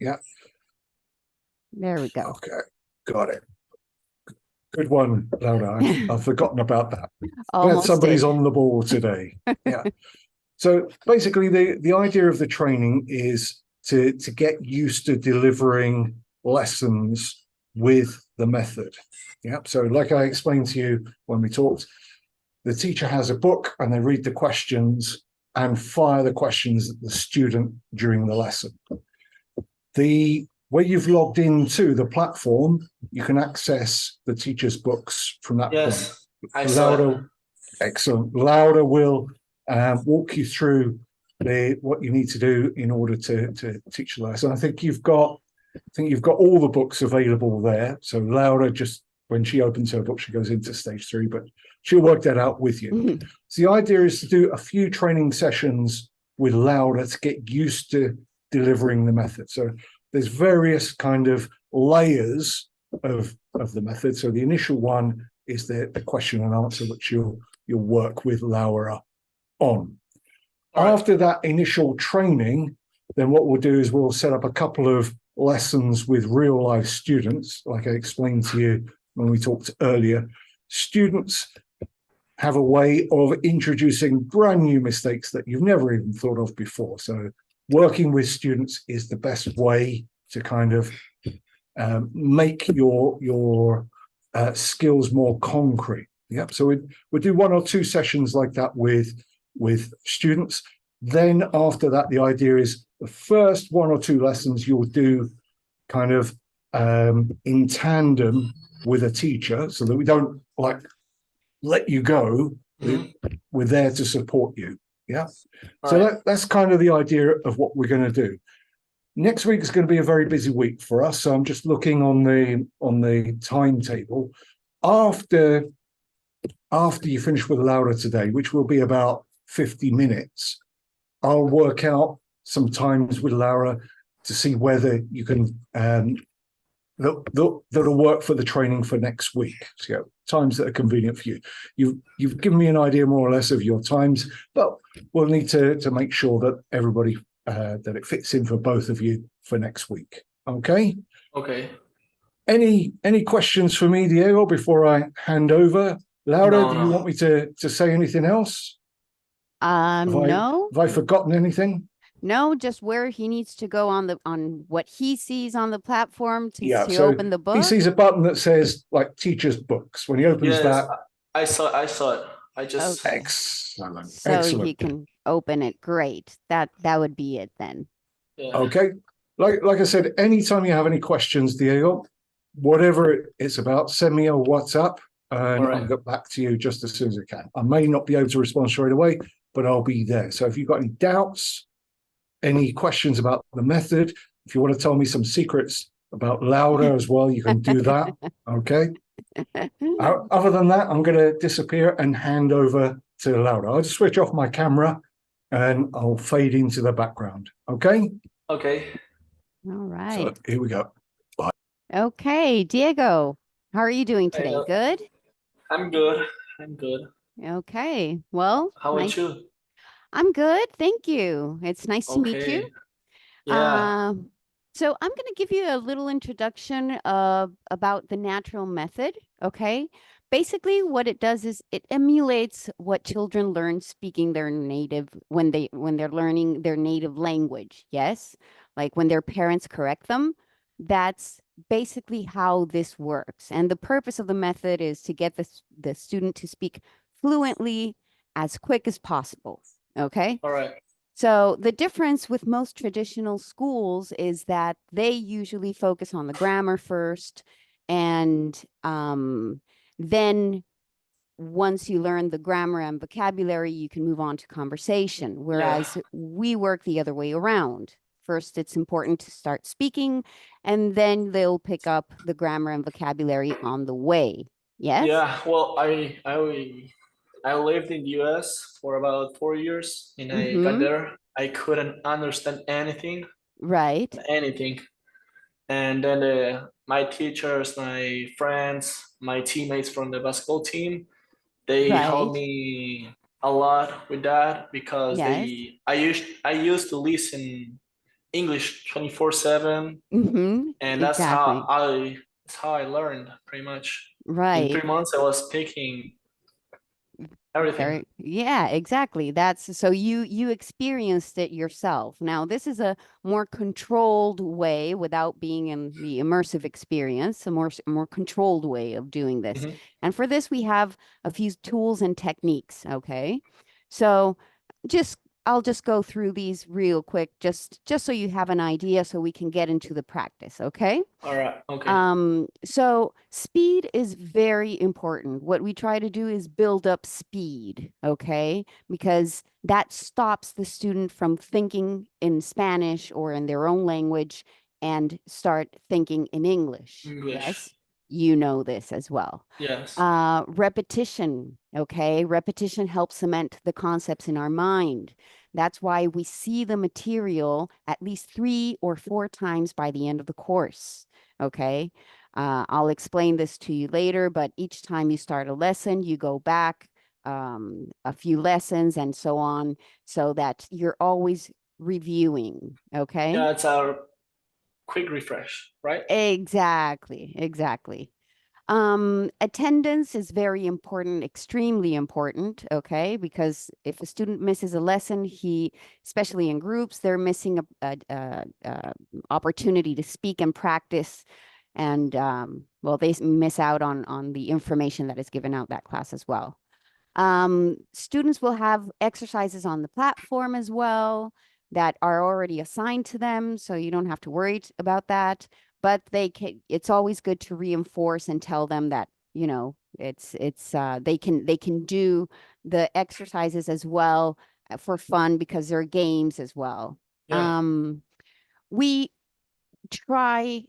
Yeah. There we go. Okay. Got it. Good one, Laura. I've forgotten about that. Glad Almost somebody's did. on the ball today. Yeah. So basically, the idea of the training is to get used to delivering lessons with the method. Yeah. So, like I explained to you when we talked, the teacher has a book and they read the questions and fire the questions at the student during the lesson. The where you've logged into the platform, you can access the teacher's books from that point. Yes, I saw it. Laura, excellent. Laura will walk you through what you need to do in order to teach the lesson. I think you've got all the books available there. So Laura, just when she opens her book, she goes into stage 3, but she'll work that out with you. So the idea is to do a few training sessions with Laura to get used to delivering the method. So there's various kind of layers of the method. So the initial one is the question and answer, which you'll work with Laura on. All right. After that initial training, then what we'll do is we'll set up a couple of lessons with real life students, like I explained to you when we talked earlier. Students have a way of introducing brand new mistakes that you've never even thought of before. So working with students is the best way to kind of make your skills more concrete. Yep. So we do 1 or 2 sessions like that with students. Then after that, the idea is the first 1 or 2 lessons you'll do kind of in tandem with a teacher, so that we don't like let you go. We're there to support you. Yeah. So that's kind of the idea of what we're going to do. Next week is going to be a very busy week for us. So I'm just looking on the timetable. After you finish with Laura today, which will be about 50 minutes, I'll work out some times with Laura to see whether you can that'll work for the training for next week. So times that are convenient for you. You've given me an idea more or less of your times, but we'll need to make sure that everybody that it fits in for both of you for next week. Okay. Okay. Any questions for me, Diego, before I hand over? Laura, do you want me to say anything else? No. Have I forgotten anything? No, just where he needs to go on what he sees on the platform to so open the book. He sees a button that says like teacher's books. When he opens that, I saw it. I just excellent. So excellent. he can open it. Great. That would be it then. Yeah. Okay. Like I said, anytime you have any questions, Diego, whatever it's about, send me a WhatsApp and I'll get back to you just as soon as I can. I may not be able to respond straight away, but I'll be there. So if you've got any doubts, any questions about the method, if you want to tell me some secrets about Laura as well, you can do that. Okay. Other than that, I'm going to disappear and hand over to Laura. I'll just switch off my camera and I'll fade into the background. Okay. Okay. All right. So here we go. Bye. Okay, Diego, how are you doing today? Good? I'm good. Okay. Well, how about you? I'm good. Thank you. It's nice to meet you. Yeah. So I'm going to give you a little introduction about the natural method. Okay. Basically, what it does is it emulates what children learn speaking their native when they're learning their native language. Yes, like when their parents correct them. That's basically how this works. And the purpose of the method is to get the student to speak fluently as quick as possible. Okay. All right. So the difference with most traditional schools is that they usually focus on the grammar first, and then once you learn the grammar and vocabulary, you can move on to conversation, whereas we work the other way around. First, it's important to start speaking, and then they'll pick up the grammar and vocabulary on the way. Yes? Yeah, well, I lived in the US for about 4 years, and I got there. I couldn't understand anything. Right. Anything. And then my teachers, my friends, my teammates from the basketball team, they helped me a lot with that because I used to listen English 24/7, Mm-hmm. and Exactly. that's how I learned pretty much. In Right. 3 months, I was speaking everything. Very, yeah, exactly. That's so you experienced it yourself. Now, this is a more controlled way without being in the immersive experience, a more controlled way of doing this. Mhm. And for this, we have a few tools and techniques, okay? So just I'll just go through these real quick, just so you have an idea so we can get into the practice, okay? All right. Okay. So speed is very important. What we try to do is build up speed, okay? Because that stops the student from thinking in Spanish or in their own language and start thinking in English. English. Yes, you know this as well. Yes. Repetition, okay? Repetition helps cement the concepts in our mind. That's why we see the material at least 3 or 4 times by the end of the course. Okay. I'll explain this to you later, but each time you start a lesson, you go back a few lessons and so on, so that you're always reviewing. Okay. Yeah, it's our quick refresh, right? Exactly. Exactly. Attendance is very important, extremely important, okay? Because if a student misses a lesson, especially in groups, they're missing a opportunity to speak and practice, and well, they miss out on the information that is given out that class as well. Students will have exercises on the platform as well that are already assigned to them, so you don't have to worry about that. But it's always good to reinforce and tell them that, they can do the exercises as well for fun because they're games as well. Yeah. We try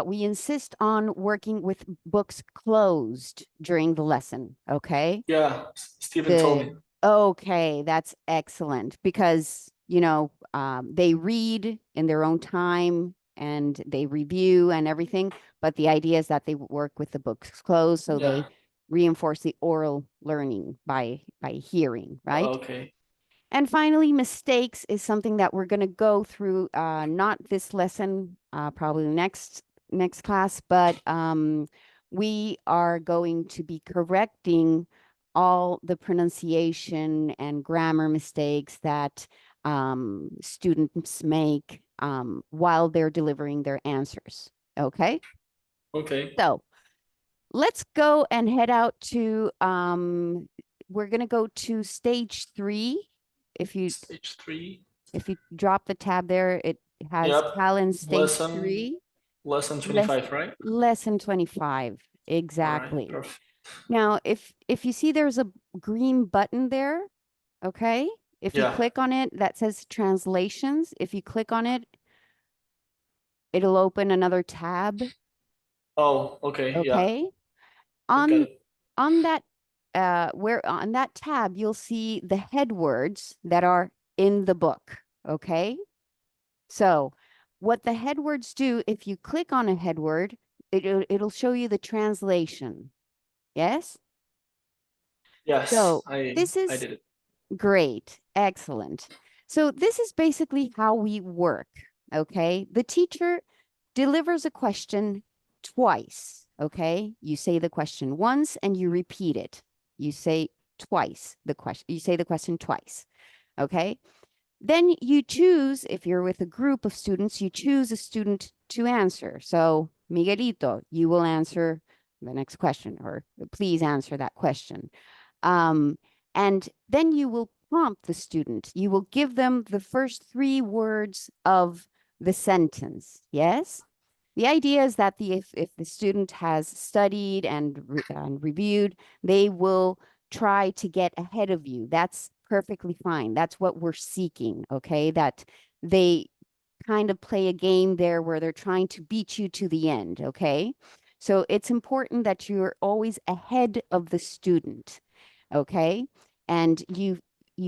we insist on working with books closed during the lesson, okay? Yeah. Stephen told me. Okay, that's excellent because, they read in their own time and they review and everything, but the idea is that they work with the books closed, so they Yeah. reinforce the oral learning by hearing, right? Okay. And finally, mistakes is something that we're going to go through, not this lesson, probably next class, but we are going to be correcting all the pronunciation and grammar mistakes that students make while they're delivering their answers. Okay, Okay. so let's go and head out to we're going to go to stage 3. Stage 3. If you drop the tab there, it has Yep. Talon stage Lesson 3, lesson less 25, right? lesson 25. All right. Exactly. Perfect. Now, if you see there's a green button there, okay? If you Yeah. click on it, that says translations. If you click on it, it'll open another tab, Oh, okay. Yeah. okay? I got On it. on that where on that tab, you'll see the head words that are in the book, okay? So what the head words do, if you click on a head word, it'll show you the translation. Yes? Yes, So this I is did it. great. Excellent. So this is basically how we work. Okay. The teacher delivers a question twice. Okay. You say the question once and you repeat it. You say twice the question. You say the question twice. Okay. Then you choose, if you're with a group of students, you choose a student to answer. So, Miguelito, you will answer the next question, or please answer that question. And then you will prompt the student. You will give them the first 3 words of the sentence. Yes? The idea is that if the student has studied and reviewed, they will try to get ahead of you. That's perfectly fine. That's what we're seeking, okay? That they kind of play a game there where they're trying to beat you to the end, okay? So it's important that you're always ahead of the student, okay? And you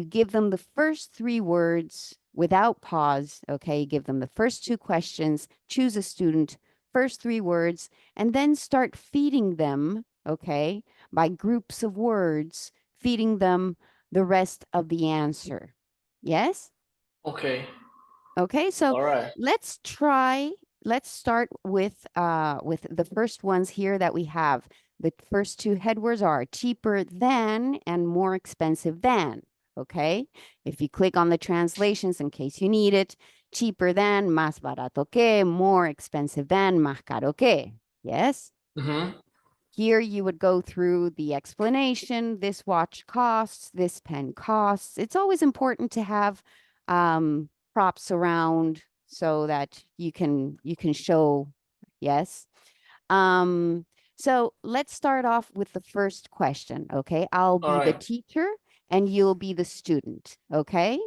give them the first 3 words without pause, okay? Give them the first 2 questions, choose a student, first 3 words, and then start feeding them, okay, by groups of words, feeding them the rest of the answer. Yes? Okay. Okay, so All right. let's start with the first ones here that we have. The first two head words are cheaper than and more expensive than. Okay, if you click on the translations in case you need it, cheaper than, más barato que, more expensive than, más caro que. Yes. Mm-hmm. Here you would go through the explanation. This watch costs, this pen costs. It's always important to have props around so that you can show, yes. So let's start off with the first question, okay? I'll be All the right. teacher and you'll be the student, okay?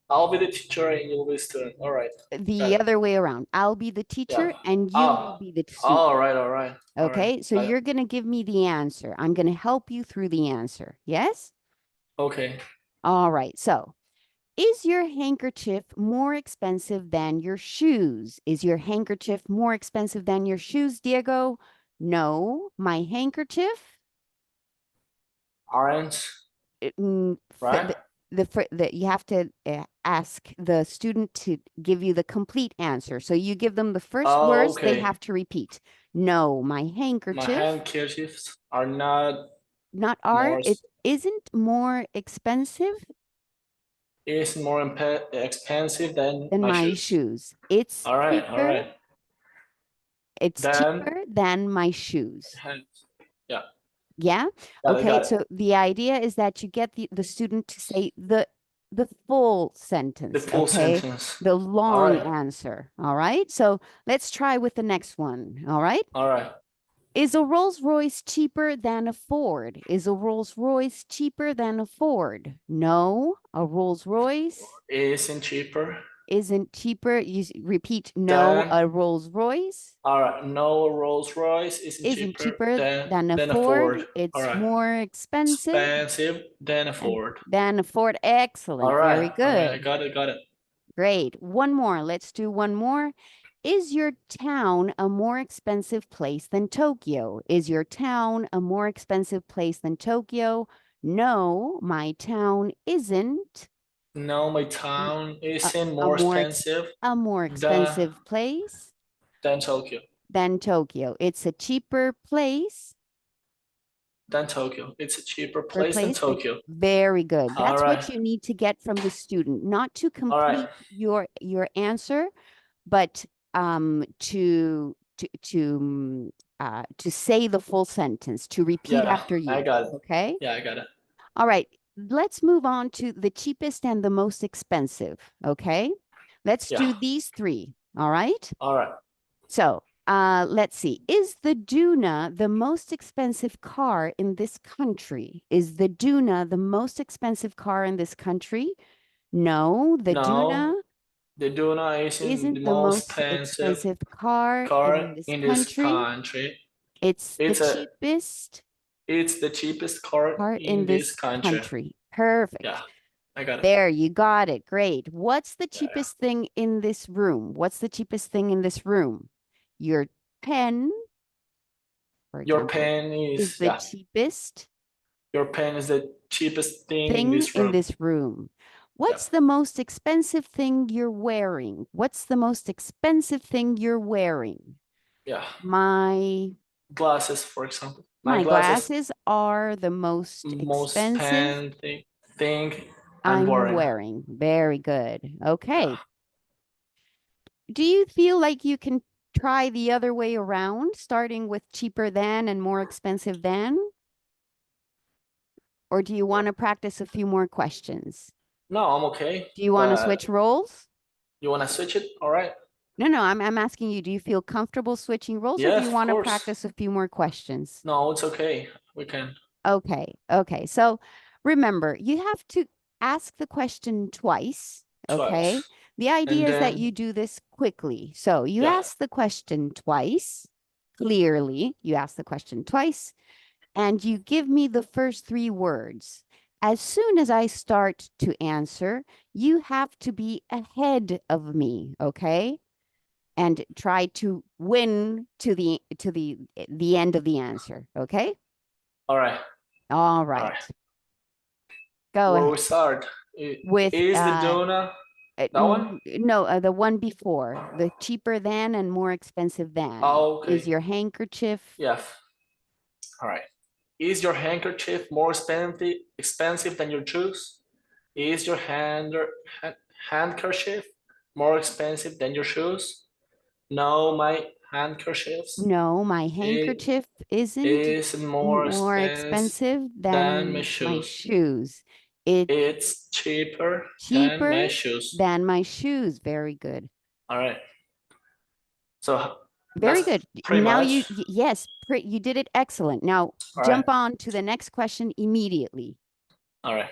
I'll be the teacher and you'll be the student. All right. The other way around. I'll be the teacher Yeah. and you will be the student. All right. All right. All right. Okay, so Got it. you're going to give me the answer. I'm going to help you through the answer. Yes? Okay. All right. So, is your handkerchief more expensive than your shoes? Is your handkerchief more expensive than your shoes, Diego? No, my handkerchief. Orange. Right. You have to ask the student to give you the complete answer. So you give them the first words, they Okay. have to repeat. No, my My handkerchief. handkerchiefs are not Are. more. It isn't more expensive Is more expensive than than my my shoes. shoes. It's All right. All cheaper. right. It's Then. cheaper than my shoes. Yeah. Yeah. Got it, Okay. got it. So the idea is that you get the student to say the full sentence. The full okay? sentence. The long right. answer. All right. So let's try with the next one. All right. All right. Is a Rolls Royce cheaper than a Ford? Is a Rolls Royce cheaper than a Ford? No, a Rolls Royce Isn't cheaper. isn't cheaper. You repeat, no, Then. a Rolls Royce All right. No, Rolls Royce isn't cheaper than a a Ford. Ford. It's All right. more expensive Expensive than a Ford. than a Ford. Excellent. All right. Very All right. I good. got it. Got it. Great. One more. Let's do one more. Is your town a more expensive place than Tokyo? Is your town a more expensive place than Tokyo? No, my town isn't. No, my town isn't a more more expensive expensive place than Tokyo. than Tokyo. It's a cheaper place. Than Tokyo. It's a cheaper place than Tokyo. Very good. All That's right. what you need to get from the student, not to complete right. your answer, but to say the full sentence, to repeat Yeah, after you. I got it. Okay. Yeah, I got it. All right. Let's move on to the cheapest and the most expensive. Okay. Let's do these three. All right. All right. So let's see. Is the Duna the most expensive car in this country? Is the Duna the most expensive car in this country? No, the Duna the Duna isn't the most expensive car in this country. It's the cheapest. It's the cheapest car in this country. Perfect. Yeah, I got it. There, you got it. Great. What's the cheapest thing in this room? What's the cheapest thing in this room? Your pen. Your pen is the cheapest. Your pen is the cheapest thing in this room. What's the most expensive thing you're wearing? What's the most expensive thing you're wearing? Yeah. My glasses, for example. My glasses are the most expensive thing I'm wearing. Very good. Okay. Yeah. Do you feel like you can try the other way around, starting with cheaper than and more expensive than? Or do you want to practice a few more questions? No, I'm okay. Do you want to switch roles? You want to switch it? All right. No, I'm asking you, do you feel comfortable switching roles, or do you want to practice a few more questions? No, it's okay. We can. Okay. So remember, you have to ask the question twice. Okay. The idea is that you do this quickly. So you ask the question twice, clearly. You ask the question twice, and you give me the first three words. As soon as I start to answer, you have to be ahead of me, okay? And try to win to the end of the answer, okay? All right. All right. Go ahead. We start. with Is the donut that one? No, the one before, the cheaper than and more expensive than. Oh, Is okay. your handkerchief? Yeah. All right. Is your handkerchief more expensive than your shoes? Is your handkerchief more expensive than your shoes? No, my handkerchiefs No, my it handkerchief isn't is more more expensive expensive than my than my shoes. shoes. It's It's cheaper than cheaper my shoes. than my shoes. Very good. All right. So Very that's good. pretty Now much. yes, you did it excellent. Now All jump right. on to the next question immediately. All right.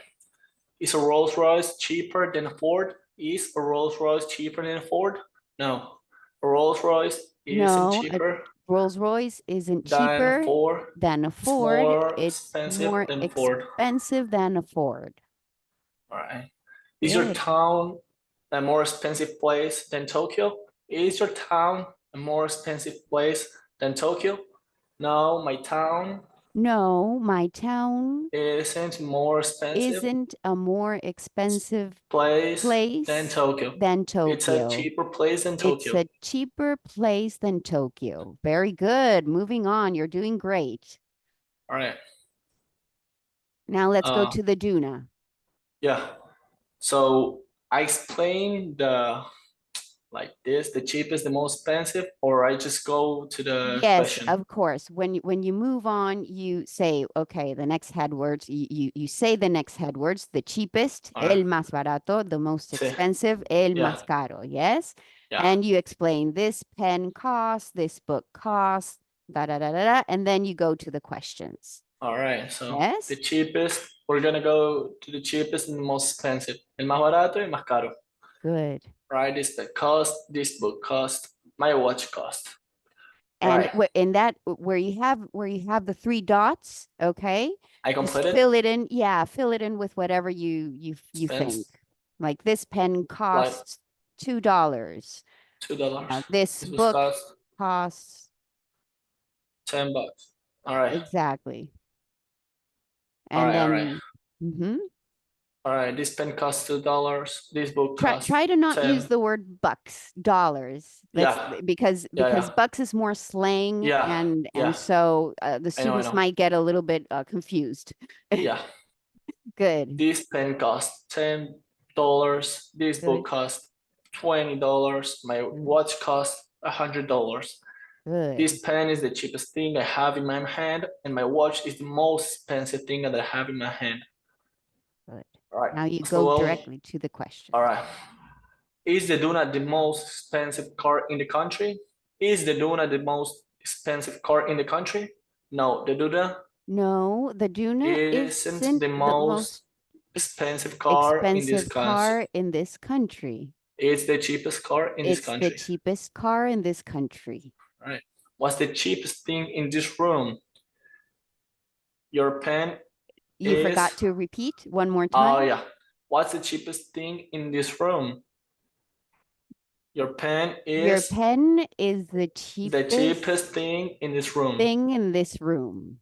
Is a Rolls Royce cheaper than a Ford? Is a Rolls Royce cheaper than a Ford? No. A Rolls Royce isn't No, a cheaper Rolls Royce isn't than cheaper Ford. than a It's Ford. more It's expensive more than Ford. expensive than a Ford. All right. Is your Good. town a more expensive place than Tokyo? Is your town a more expensive place than Tokyo? No, my town No, my town isn't more expensive isn't a more expensive place place than Tokyo. than It's a Tokyo. cheaper place than It's Tokyo. a cheaper place than Tokyo. Very good. Moving on. You're doing great. All right. Now let's go to the Duna. Yeah. So I explained the cheapest, the most expensive, or I just go to the Yes, question. of course. When you move on, you say, okay, the next head words, you say the next head words, the cheapest, All right. el más barato, the most Sí. expensive, el Yeah. más caro, yes? Yeah. And you explain this pen costs, this book costs, da da da da da, and then you go to the questions. All right. So Yes? the cheapest, we're gonna go to the cheapest and the most expensive. El más barato y el más caro. Good. Right? This the cost, this book cost, my watch cost. And Right. in that where you have the 3 dots, okay? I Just completed. fill it in. Yeah, fill it in with whatever you Spends think. Like this pen costs $2. $2. This This was book cost costs $10. All right. exactly. All And right. All then right. All right. This pen costs $2. This book costs try to not 10. use the word bucks, dollars. Yeah. Because Yeah. bucks is more slang, Yeah. and Yeah. so the students know. might get a little bit confused. Yeah. Good. This pen costs $10. This book Good. costs $20. My watch costs $100. Good. This pen is the cheapest thing I have in my hand, and my watch is the most expensive thing that I have in my hand. Good. All right. Now you go directly to the question. All right. Is the Duna the most expensive car in the country? Is the Duna the most expensive car in the country? No, the Duna No, the Duna isn't the most expensive car in this country. in this country. It's the cheapest car in this country. It's the cheapest car in this country. All right. What's the cheapest thing in this room? Your pen. You forgot to repeat one more time. Oh yeah. What's the cheapest thing in this room? Your pen is. Your pen is the cheapest thing in this room.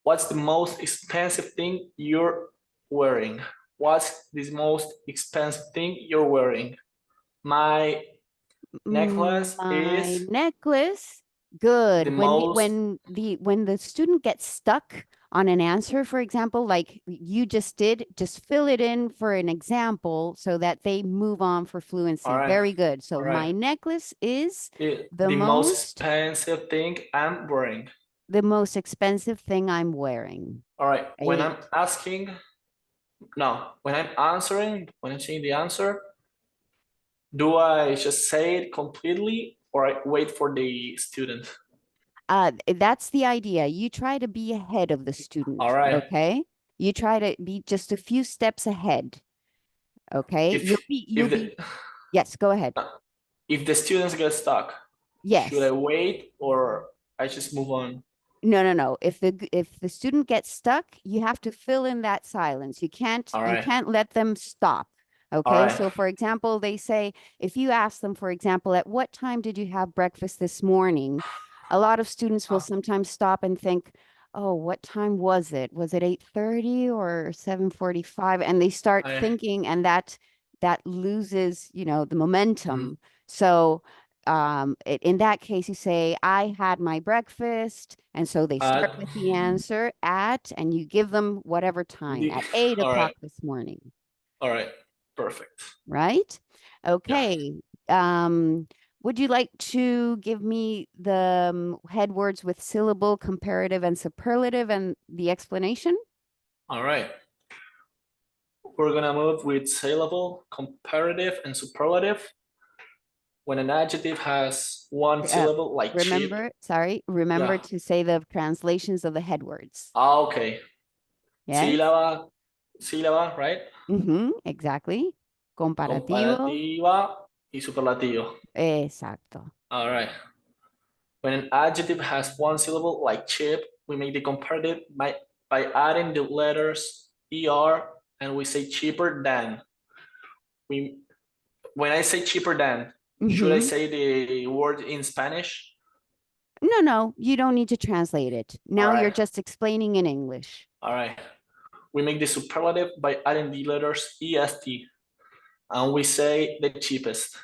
What's the most expensive thing you're wearing? What's the most expensive thing you're wearing? My necklace is. Necklace. Good. When the student gets stuck on an answer, for example, like you just did, just fill it in for an example so that they move on for fluency. Right. Very good. So my necklace is the most expensive thing I'm wearing. The most expensive thing I'm wearing. All right. When I'm answering, when I'm saying the answer, do I just say it completely or I wait for the student? That's the idea. You try to be ahead of the student. All right. Okay. You try to be just a few steps ahead. Okay. Yes, go ahead. If the students get stuck, yes. Should I wait or I just move on? No. If the student gets stuck, you have to fill in that silence. You can't let them stop. Okay. So for example, they say, if you ask them, for example, at what time did you have breakfast this morning? A lot of students will sometimes stop and think, oh, what time was it? Was it 8:30 or 7:45? And they start I- thinking, and that loses, the momentum. So in that case, you say, I had my breakfast. And so they start At with the answer at, and you give them whatever time, the- at 8 all o'clock right, this morning, all right, perfect. right? Okay. Would you like to give me the head words with syllable, comparative, and superlative and the explanation? All right. We're gonna move with syllable, comparative, and superlative. When an adjective has one syllable, like cheap. Remember Yeah. to say the translations of the head words. Okay. Yes? Sílaba, right? Exactly. Comparativo. Comparativa y superlativo. Exacto. All right. When an adjective has one syllable, like cheap, we make the comparative by adding the letters er, and we say cheaper than. When I say cheaper than, should I Mhm. say the word in Spanish? No, you don't need to translate it. Now you're right. just explaining in English. All right. We make the superlative by adding the letters est, and we say the cheapest.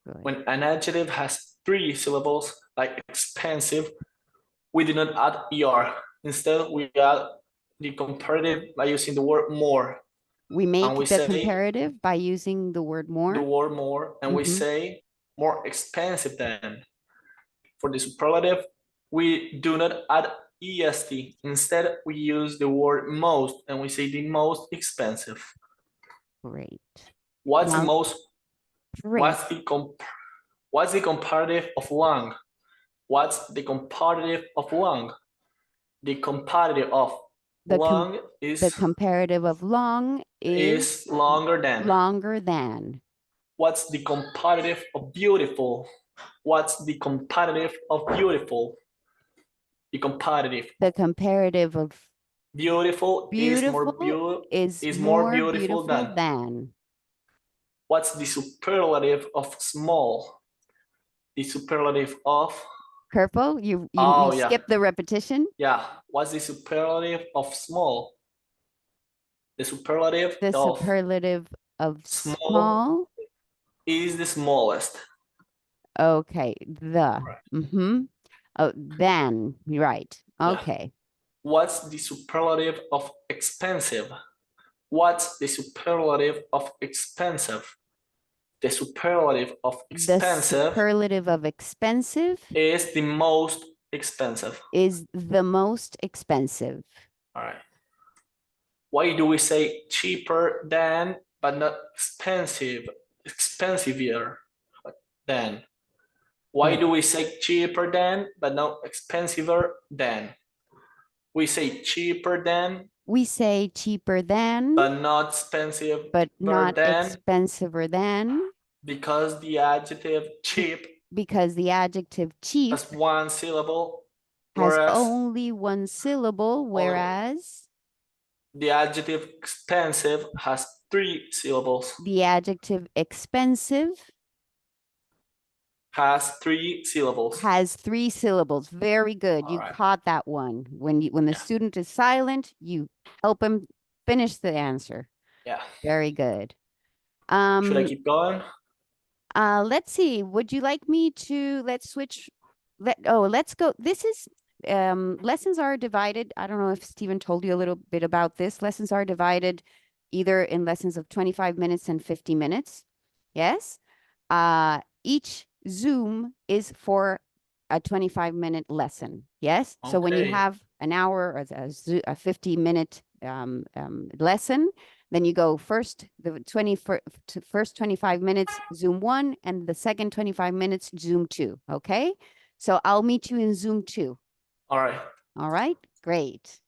Good. When an adjective has three syllables, like expensive, we do not add er. Instead, we add the comparative by using the word more. We make we the say comparative by using the word more. The word more, and we Mhm. say more expensive than. For the superlative, we do not add est. Instead, we use the word most, and we say the most expensive. Great. What's the Now- most? Great. What's the comparative of long? What's the comparative of long? The comparative of The com- long is The comparative of long is longer than. longer than. What's the comparative of beautiful? What's the comparative of beautiful? The comparative. The comparative of Beautiful is more more beautiful than. What's the superlative of small? The superlative of. Careful, you Oh, yeah. skip the repetition. Yeah. What's the superlative of small? The superlative The of superlative of small small. is the smallest. Okay, the. Right. Oh, then, right. Yeah. Okay. What's the superlative of expensive? What's the superlative of expensive? The superlative of The expensive superlative of expensive is the most expensive. is the most expensive. All right. Why do we say cheaper than, but not expensiver than? Why do we say cheaper than, but not expensiver than? We say cheaper than, We say cheaper than, but not expensive but not than, expensiver than, because the adjective cheap because the adjective cheap has one syllable, has whereas only one syllable, whereas the adjective expensive has three syllables. the adjective expensive Has three syllables. has three syllables. Very good. You Alright. caught that one. When the student is silent, you help him finish the answer. Yeah. Very good. Should I keep going? Let's see. Would you like me to let's go. This is lessons are divided. I don't know if Stephen told you a little bit about this. Lessons are divided either in lessons of 25 minutes and 50 minutes. Yes. Each Zoom is for a 25-minute lesson. Yes. So when you Okay. have an hour or a 50-minute lesson, then you go first first 25 minutes Zoom 1 and the second 25 minutes Zoom 2. Okay. So I'll meet you in Zoom 2. All right. All right. Great.